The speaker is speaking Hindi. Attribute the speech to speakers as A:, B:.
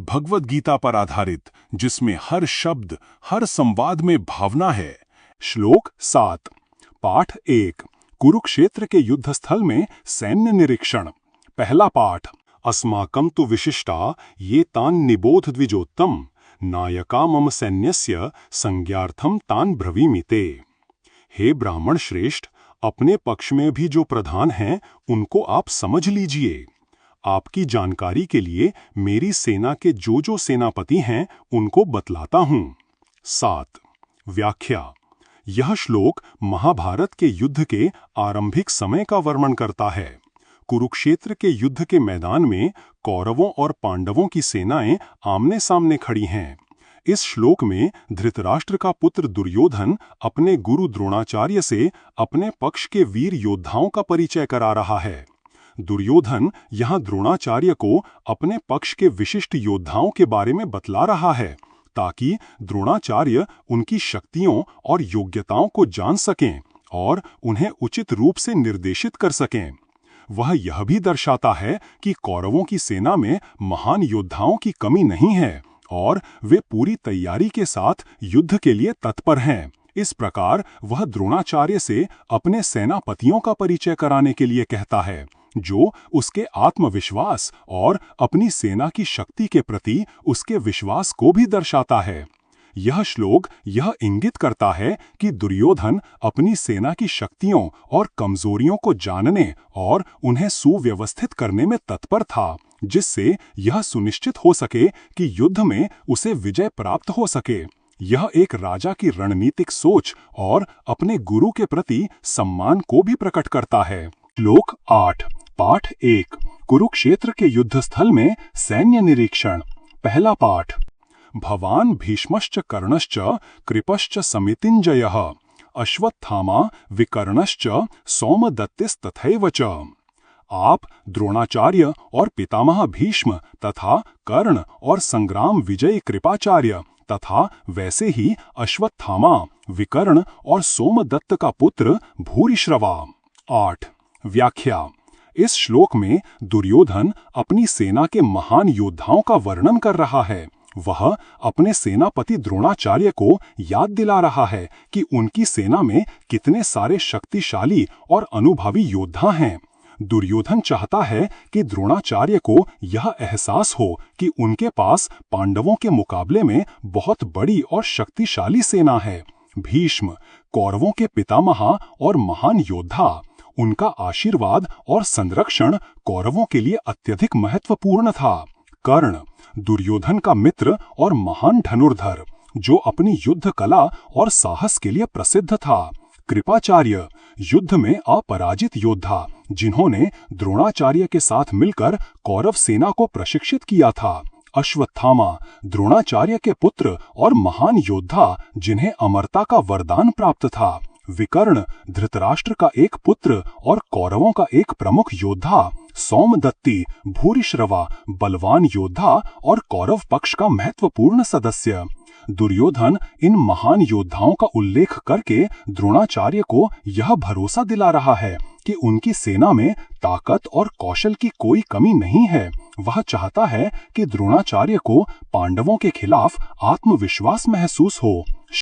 A: भगवद गीता पर आधारित, जिसमें हर शब्द, हर संवाद में भावना है। श्लोक 7। पाठ 1। कुरुक्षेत्र के युद्ध स्थल में सैन्य निरीक्षण। पहला पाठ। अस्माकं तु विशिष्टा ये तान् निबोध द्विजोत्तम, नायका मम सैन्यस्य संज्ञार्थम तान् ब्रवीमि ते। हे ब्राह्मण श्रेष्ठ, अपने पक्ष में भी जो प्रधान हैं उनको आप समझ लीजिए। आपकी जानकारी के लिए मेरी सेना के जो सेनापति हैं उनको बतलाता हूं। 7। व्याख्या। यह श्लोक महाभारत के युद्ध के आरंभिक समय का वर्णन करता है। कुरुक्षेत्र के युद्ध के मैदान में कौरवों और पांडवों की सेनाएं आमने सामने खड़ी हैं। इस श्लोक में धृतराष्ट्र का पुत्र दुर्योधन अपने गुरु द्रोणाचार्य से अपने पक्ष के वीर योद्धाओं का परिचय करा रहा है। दुर्योधन यहाँ द्रोणाचार्य को अपने पक्ष के विशिष्ट योद्धाओं के बारे में बतला रहा है, ताकि द्रोणाचार्य उनकी शक्तियों और योग्यताओं को जान सकें और उन्हें उचित रूप से निर्देशित कर सकें। वह यह भी दर्शाता है कि कौरवों की सेना में महान योद्धाओं की कमी नहीं है और वे पूरी तैयारी के साथ युद्ध के लिए तत्पर हैं। इस प्रकार वह द्रोणाचार्य से अपने सेनापतियों का परिचय कराने के लिए कहता है, जो उसके आत्मविश्वास और अपनी सेना की शक्ति के प्रति उसके विश्वास को भी दर्शाता है। यह श्लोक यह इंगित करता है कि दुर्योधन अपनी सेना की शक्तियों और कमजोरियों को जानने और उन्हें सुव्यवस्थित करने में तत्पर था, जिससे यह सुनिश्चित हो सके कि युद्ध में उसे विजय प्राप्त हो सके। यह एक राजा की रणनीतिक सोच और अपने गुरु के प्रति सम्मान को भी प्रकट करता है। श्लोक 8। पाठ 1। कुरुक्षेत्र के युद्ध स्थल में सैन्य निरीक्षण। पहला पाठ। भवान भीष्मश्च कर्णश्च कृपश्च समितिञ्जयः, अश्वत्थामा विकर्णश्च सोमदत्तिस्तथैव च। आप द्रोणाचार्य और पितामह भीष्म तथा कर्ण और संग्राम विजय कृपाचार्य तथा वैसे ही अश्वत्थामा, विकर्ण और सोमदत्त का पुत्र भूरिश्रवा। 8। व्याख्या। इस श्लोक में दुर्योधन अपनी सेना के महान योद्धाओं का वर्णन कर रहा है। वह अपने सेनापति द्रोणाचार्य को याद दिला रहा है कि उनकी सेना में कितने सारे शक्तिशाली और अनुभवी योद्धा हैं। दुर्योधन चाहता है कि द्रोणाचार्य को यह एहसास हो कि उनके पास पांडवों के मुकाबले में बहुत बड़ी और शक्तिशाली सेना है। भीष्म, कौरवों के पितामह और महान योद्धा, उनका आशीर्वाद और संरक्षण कौरवों के लिए अत्यधिक महत्वपूर्ण था। कर्ण, दुर्योधन का मित्र और महान धनुर्धर, जो अपनी युद्ध कला और साहस के लिए प्रसिद्ध था। कृपाचार्य, युद्ध में अपराजित योद्धा, जिन्होंने द्रोणाचार्य के साथ मिलकर कौरव सेना को प्रशिक्षित किया था। अश्वत्थामा, द्रोणाचार्य के पुत्र और महान योद्धा, जिन्हें अमरता का वरदान प्राप्त था। विकर्ण, धृतराष्ट्र का एक पुत्र और कौरवों का एक प्रमुख योद्धा। सोमदत्ति, भूरिश्रवा, बलवान योद्धा और कौरव पक्ष का महत्वपूर्ण सदस्य। दुर्योधन इन महान योद्धाओं का उल्लेख करके द्रोणाचार्य को यह भरोसा दिला रहा है कि उनकी सेना में ताकत और कौशल की कोई कमी नहीं है। वह चाहता है कि द्रोणाचार्य को पांडवों के खिलाफ आत्मविश्वास महसूस हो।